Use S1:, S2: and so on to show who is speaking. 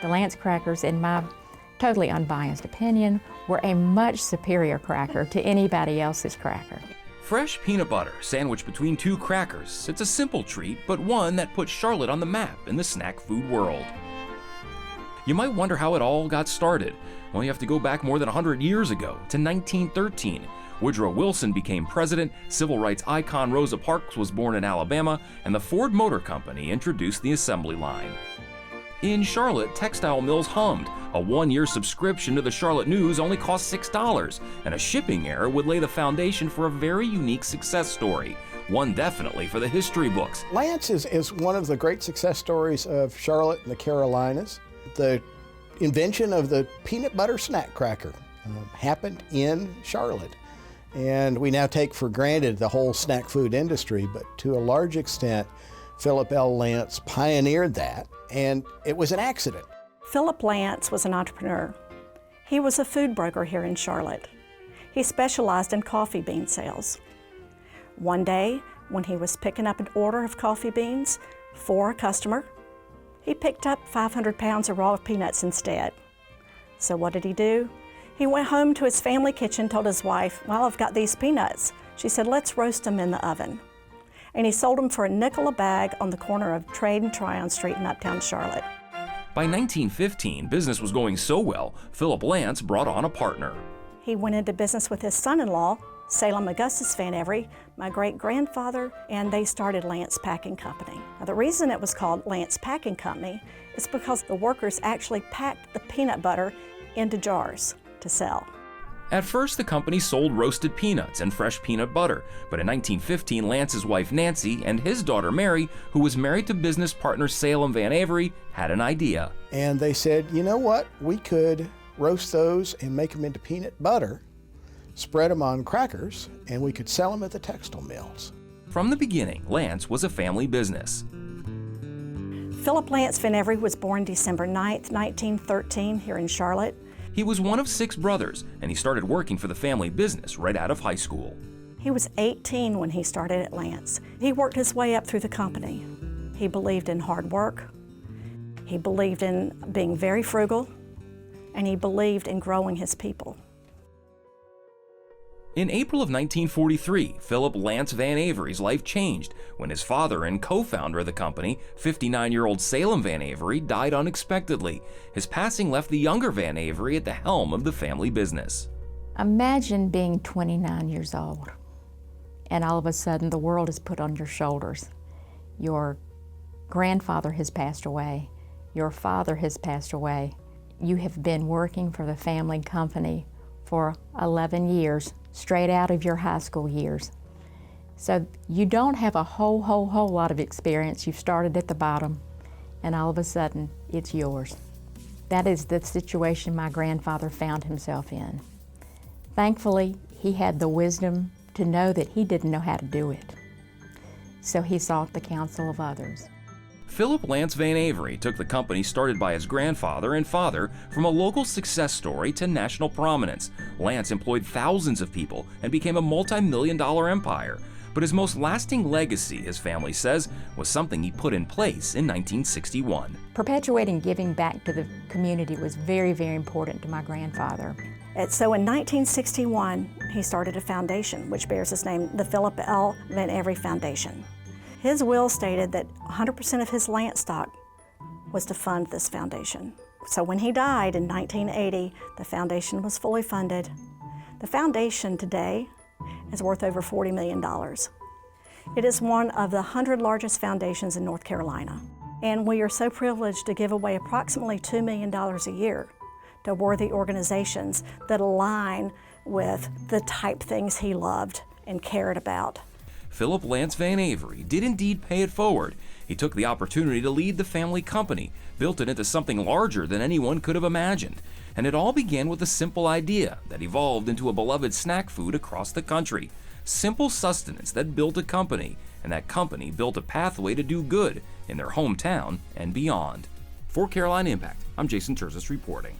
S1: The Lance crackers, in my totally unbiased opinion, were a much superior cracker to anybody else's cracker.
S2: Fresh peanut butter sandwiched between two crackers. It's a simple treat, but one that put Charlotte on the map in the snack food world. You might wonder how it all got started. Well, you have to go back more than 100 years ago to 1913. Woodrow Wilson became president, civil rights icon Rosa Parks was born in Alabama, and the Ford Motor Company introduced the assembly line. In Charlotte, textile mills hummed. A one-year subscription to the Charlotte News only cost $6, and a shipping error would lay the foundation for a very unique success story, one definitely for the history books.
S3: Lance is one of the great success stories of Charlotte and the Carolinas. The invention of the peanut butter snack cracker happened in Charlotte. And we now take for granted the whole snack food industry, but to a large extent, Philip L. Lance pioneered that, and it was an accident.
S4: Philip Lance was an entrepreneur. He was a food broker here in Charlotte. He specialized in coffee bean sales. One day, when he was picking up an order of coffee beans for a customer, he picked up 500 pounds of raw peanuts instead. So what did he do? He went home to his family kitchen, told his wife, "Well, I've got these peanuts." She said, "Let's roast them in the oven." And he sold them for $0.05 a bag on the corner of Trade and Tryon Street in Uptown Charlotte.
S2: By 1915, business was going so well, Philip Lance brought on a partner.
S4: He went into business with his son-in-law, Salem Augustus Van Every, my great-grandfather, and they started Lance Packing Company. Now, the reason it was called Lance Packing Company is because the workers actually packed the peanut butter into jars to sell.
S2: At first, the company sold roasted peanuts and fresh peanut butter, but in 1915, Lance's wife Nancy and his daughter Mary, who was married to business partner Salem Van Avery, had an idea.
S3: And they said, you know what, we could roast those and make them into peanut butter, spread them on crackers, and we could sell them at the textile mills.
S2: From the beginning, Lance was a family business.
S4: Philip Lance Van Every was born December 9th, 1913 here in Charlotte.
S2: He was one of 6 brothers, and he started working for the family business right out of high school.
S4: He was 18 when he started at Lance. He worked his way up through the company. He believed in hard work, he believed in being very frugal, and he believed in growing his people.
S2: In April of 1943, Philip Lance Van Avery's life changed when his father and co-founder of the company, 59-year-old Salem Van Avery, died unexpectedly. His passing left the younger Van Avery at the helm of the family business.
S1: Imagine being 29 years old, and all of a sudden the world is put on your shoulders. Your grandfather has passed away. Your father has passed away. You have been working for the family company for 11 years, straight out of your high school years. So you don't have a whole lot of experience. You've started at the bottom, and all of a sudden, it's yours. That is the situation my grandfather found himself in. Thankfully, he had the wisdom to know that he didn't know how to do it. So he sought the counsel of others.
S2: Philip Lance Van Avery took the company started by his grandfather and father from a local success story to national prominence. Lance employed thousands of people and became a multi-million-dollar empire. But his most lasting legacy, his family says, was something he put in place in 1961.
S1: Perpetuating giving back to the community was very important to my grandfather.
S4: And so in 1961, he started a foundation which bears his name, the Philip L. Van Avery Foundation. His will stated that 100% of his Lance stock was to fund this foundation. So when he died in 1980, the foundation was fully funded. The foundation today is worth over $40 million. It is one of the 100 largest foundations in North Carolina. And we are so privileged to give away approximately $2 million a year to worthy organizations that align with the type things he loved and cared about.
S2: Philip Lance Van Avery did indeed pay it forward. He took the opportunity to lead the family company, built it into something larger than anyone could have imagined. And it all began with a simple idea that evolved into a beloved snack food across the country. Simple sustenance that built a company, and that company built a pathway to do good in their hometown and beyond. For Carolina Impact, I'm Jason Terzis reporting.